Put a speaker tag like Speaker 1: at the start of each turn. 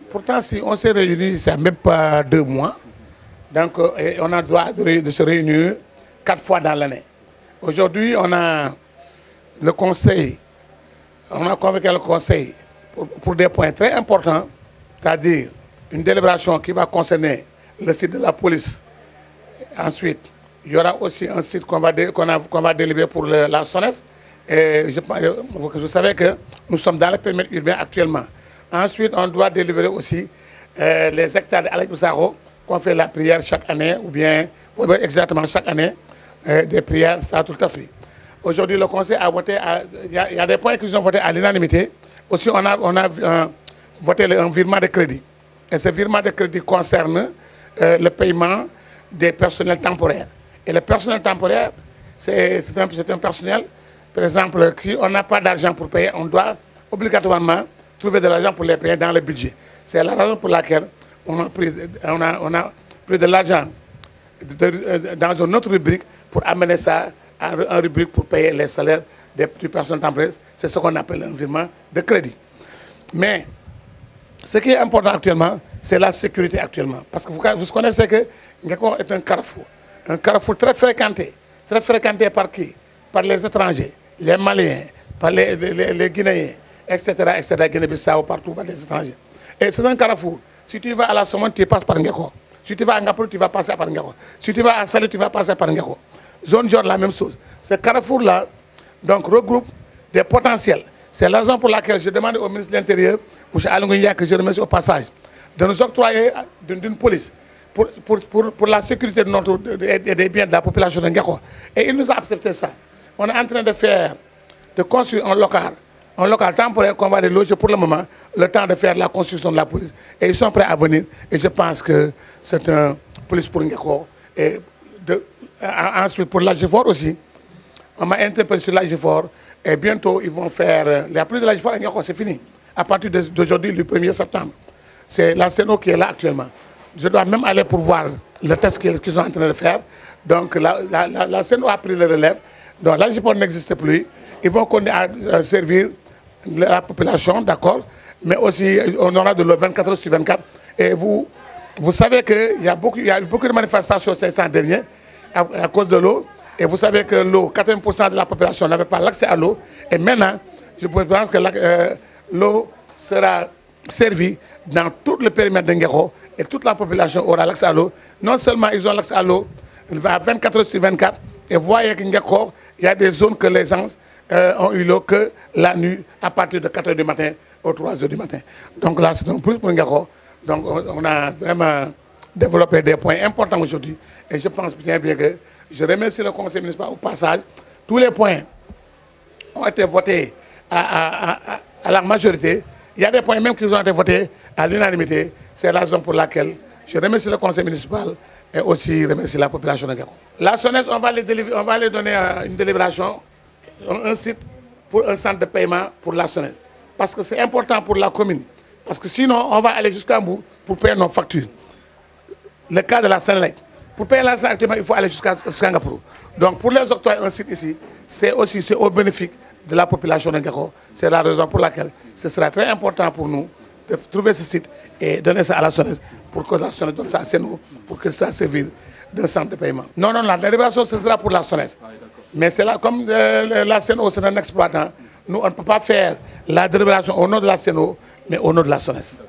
Speaker 1: pourtant, si on s'est réunis, ça même pas 2 mois. Donc, on a le droit de se réunir 4 fois dans l'année. Aujourd'hui, on a le conseil, on a convoqué le conseil pour des points très importants, c'est-à-dire une délibération qui va concerner le site de la police. Ensuite, il y aura aussi un site qu'on va délibérer pour la SONES. Et je savais que nous sommes dans le périmètre urbain actuellement. Ensuite, on doit délibérer aussi les hectares d'Alaï Boussaro, qu'on fait la prière chaque année, ou bien exactement chaque année, des prières, ça tout le temps. Aujourd'hui, le Conseil a voté, il y a des points qui ont voté à l'unanimité. Aussi, on a voté un virement de crédit. Et ce virement de crédit concerne le paiement des personnels temporaires. Et le personnel temporaire, c'est un personnel, par exemple, qui on n'a pas d'argent pour payer, on doit obligatoirement trouver de l'argent pour les payer dans le budget. C'est la raison pour laquelle on a pris de l'argent dans une autre rubrique pour amener ça à une rubrique pour payer les salaires du personnel temporaire. C'est ce qu'on appelle un virement de crédit. Mais ce qui est important actuellement, c'est la sécurité actuellement. Parce que vous connaissez que Ngeko est un carrefour très fréquenté. Très fréquenté par qui? Par les étrangers, les Maliens, par les Guinéens, etc. Guinée-Bissau, partout, par les étrangers. Et c'est un carrefour. Si tu vas à la Somone, tu passes par Ngeko. Si tu vas à Ngapuru, tu vas passer par Ngeko. Si tu vas à Salé, tu vas passer par Ngeko. Zone Jor, la même chose. Ce carrefour-là donc, regroupe des potentiels. C'est la raison pour laquelle je demande au ministre de l'Intérieur, M. Alunguya, que je remercie au passage, de nous octroyer d'une police pour la sécurité des biens de la population de Ngeko. Et il nous a accepté ça. On est en train de construire un local temporaire qu'on va loger pour le moment, le temps de faire la construction de la police. Et ils sont prêts à venir. Et je pense que c'est une police pour Ngeko. Et ensuite, pour l'AGFOR aussi, on m'a interpellé sur l'AGFOR. Et bientôt, ils vont faire la police de l'AGFOR à Ngeko, c'est fini. À partir d'aujourd'hui, le 1er septembre. C'est la CNO qui est là actuellement. Je dois même aller pour voir le test qu'ils sont en train de faire. Donc, la CNO a pris le relève. Donc, l'AGFOR n'existe plus. Ils vont continuer à servir la population, d'accord, mais aussi on aura de l'eau 24 heures sur 24. Et vous savez qu'il y a beaucoup de manifestations ces 500 derniers à cause de l'eau. Et vous savez que l'eau, 80% de la population n'avait pas l'accès à l'eau. Et maintenant, je pense que l'eau sera servie dans tout le périmètre de Ngeko et toute la population aura l'accès à l'eau. Non seulement ils ont l'accès à l'eau, il va à 24 heures sur 24. Et vous voyez qu'à Ngeko, il y a des zones que les gens ont eu l'eau que la nuit à partir de 4 h du matin aux 3 h du matin. Donc là, c'est un plus pour Ngeko. Donc on a vraiment développé des points importants aujourd'hui. Et je pense bien que je remercie le conseil municipal au passage. Tous les points ont été votés à la majorité. Il y a des points même qui ont été votés à l'unanimité. C'est la raison pour laquelle je remercie le conseil municipal et aussi remercie la population de Ngeko. La SONES, on va les donner une délibération, un site pour un centre de paiement pour la SONES. Parce que c'est important pour la commune. Parce que sinon, on va aller jusqu'à bout pour payer nos factures. Le cas de la Sénélec. Pour payer la Sénélec, il faut aller jusqu'à Ngapuru. Donc, pour les octroyer un site ici, c'est au bénéfice de la population de Ngeko. C'est la raison pour laquelle ce sera très important pour nous de trouver ce site et donner ça à la SONES pour que la SONES donne ça à CNO, pour que ça serve d'un centre de paiement. Non, la délibération, ce sera pour la SONES. Mais c'est là, comme la CNO, c'est un exploitant, nous, on ne peut pas faire la délibération au nom de la CNO, mais au nom de la SONES.